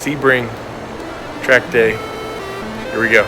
Sebring track day. Here we go.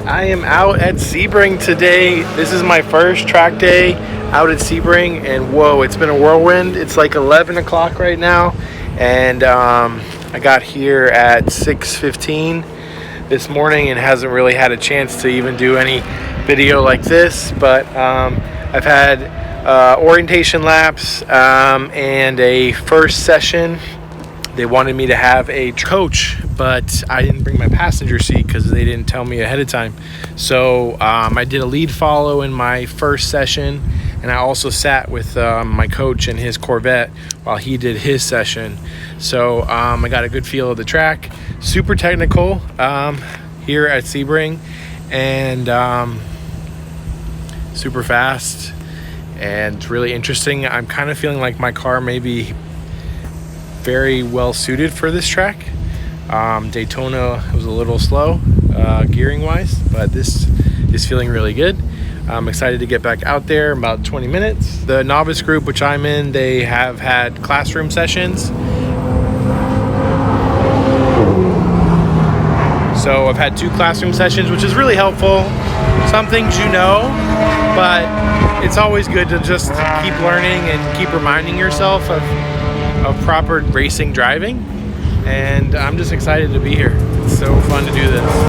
I am out at Sebring today. This is my first track day out at Sebring, and whoa, it's been a whirlwind. It's like 11 o'clock right now, and I got here at 6:15 this morning and hasn't really had a chance to even do any video like this, but I've had orientation laps and a first session. They wanted me to have a coach, but I didn't bring my passenger seat because they didn't tell me ahead of time. So I did a lead follow in my first session, and I also sat with my coach in his Corvette while he did his session. So I got a good feel of the track. Super technical here at Sebring, and super fast and really interesting. I'm kind of feeling like my car may be very well suited for this track. Daytona was a little slow gearing wise, but this is feeling really good. I'm excited to get back out there in about 20 minutes. The novice group, which I'm in, they have had classroom sessions. So I've had 2 classroom sessions, which is really helpful. Some things you know, but it's always good to just keep learning and keep reminding yourself of proper racing driving, and I'm just excited to be here. It's so fun to do this.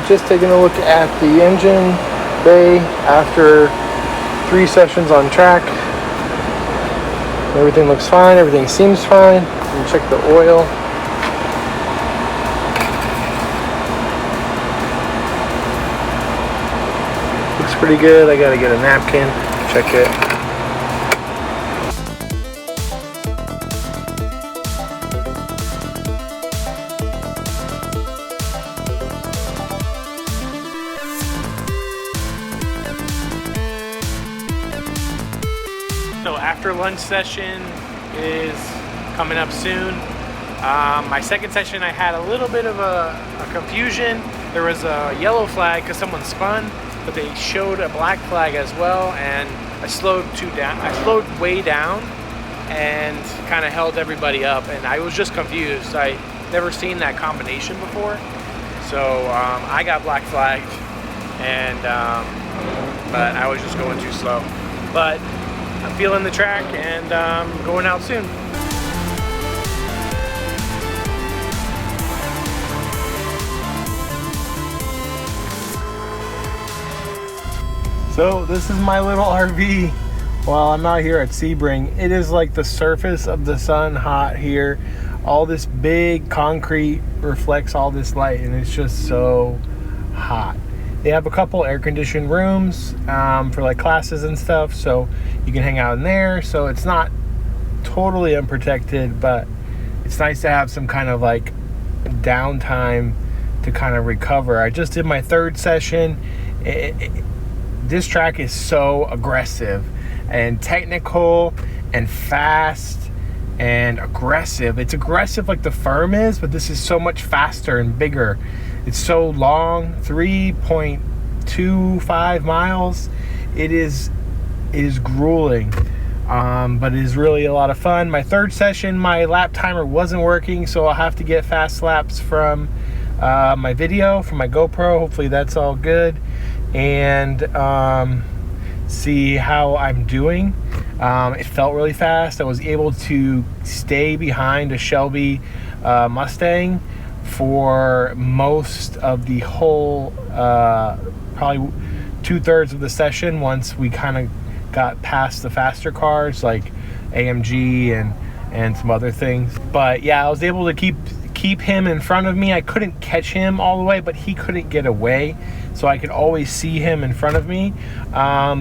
Just taking a look at the engine bay after 3 sessions on track. Everything looks fine, everything seems fine. And check the oil. Looks pretty good. I gotta get a napkin, check it. So after lunch session is coming up soon. My second session, I had a little bit of a confusion. There was a yellow flag because someone spun, but they showed a black flag as well, and I slowed way down and kind of held everybody up, and I was just confused. I never seen that combination before, so I got black flagged, and but I was just going too slow. But I'm feeling the track, and going out soon. So this is my little RV while I'm out here at Sebring. It is like the surface of the sun hot here. All this big concrete reflects all this light, and it's just so hot. They have a couple air-conditioned rooms for like classes and stuff, so you can hang out in there. So it's not totally unprotected, but it's nice to have some kind of like downtime to kind of recover. I just did my 3rd session. This track is so aggressive and technical and fast and aggressive. It's aggressive like the Firm is, but this is so much faster and bigger. It's so long, 3.25 miles. It is grueling, but it is really a lot of fun. My 3rd session, my lap timer wasn't working, so I'll have to get fast laps from my video from my GoPro. Hopefully that's all good, and see how I'm doing. It felt really fast. I was able to stay behind a Shelby Mustang for most of the whole, probably 2/3 of the session, once we kind of got past the faster cars like AMG and some other things. But yeah, I was able to keep him in front of me. I couldn't catch him all the way, but he couldn't get away, so I could always see him in front of me.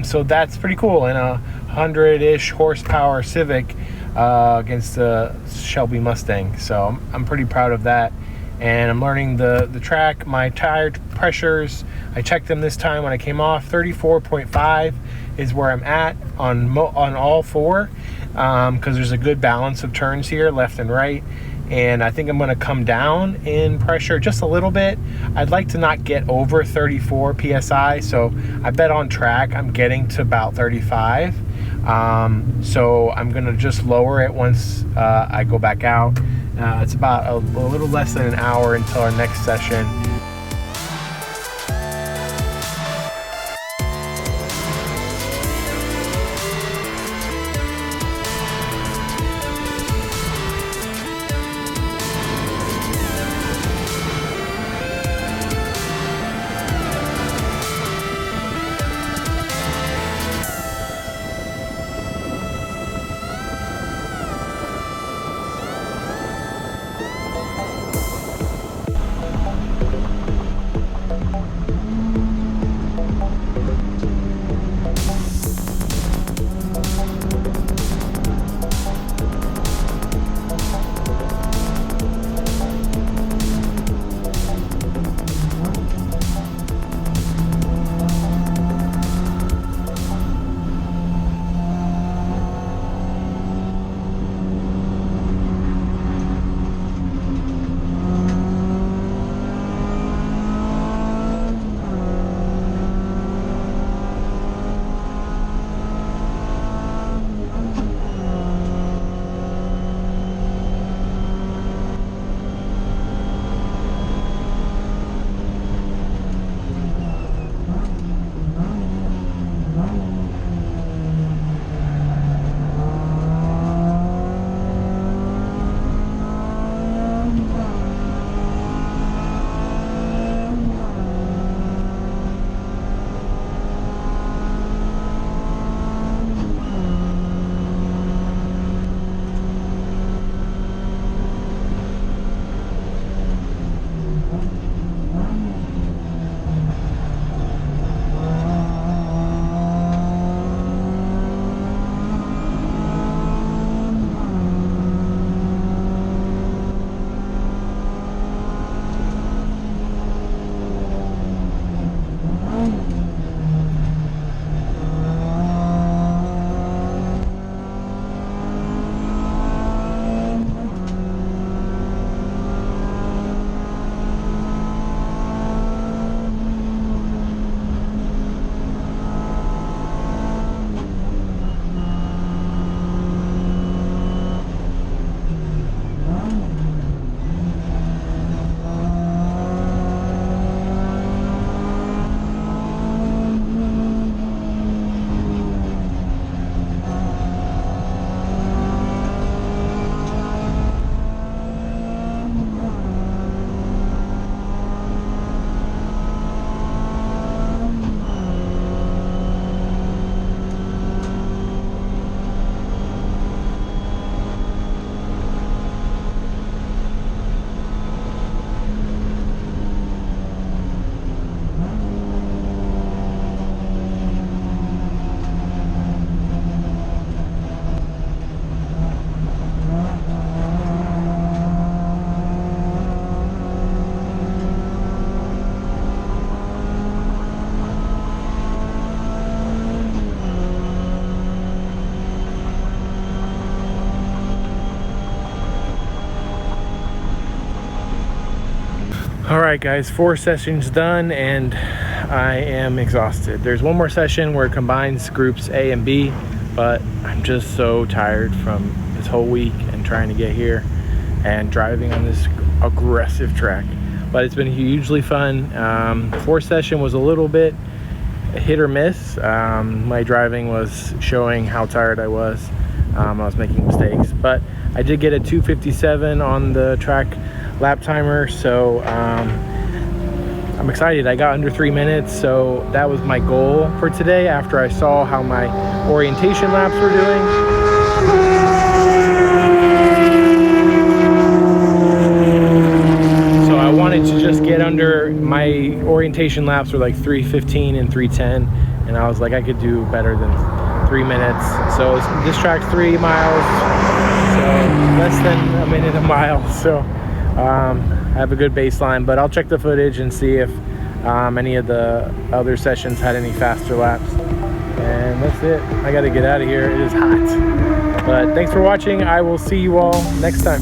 So that's pretty cool. In a 100-ish horsepower Civic against the Shelby Mustang. So I'm pretty proud of that. And I'm learning the track. My tire pressures, I checked them this time when I came off. 34.5 is where I'm at on all four, because there's a good balance of turns here, left and right. And I think I'm going to come down in pressure just a little bit. I'd like to not get over 34 psi, so I bet on track I'm getting to about 35. So I'm going to just lower it once I go back out. It's about a little less than an hour until our next session. Alright guys, 4 sessions done and I am exhausted. There's one more session where it combines groups A and B, but I'm just so tired from this whole week and trying to get here and driving on this aggressive track. but it's been hugely fun. Fourth session was a little bit hit or miss. My driving was showing how tired I was. I was making mistakes, but I did get a 2:57 on the track lap timer, so I'm excited. I got under 3 minutes, so that was my goal for today after I saw how my orientation laps were doing. So I wanted to just get under, my orientation laps were like 3:15 and 3:10, and I was like, I could do better than 3 minutes. So this track's 3 miles, so less than a minute a mile. So I have a good baseline, but I'll check the footage and see if any of the other sessions had any faster laps. And that's it. I gotta get out of here. It is hot. But thanks for watching. I will see you all next time.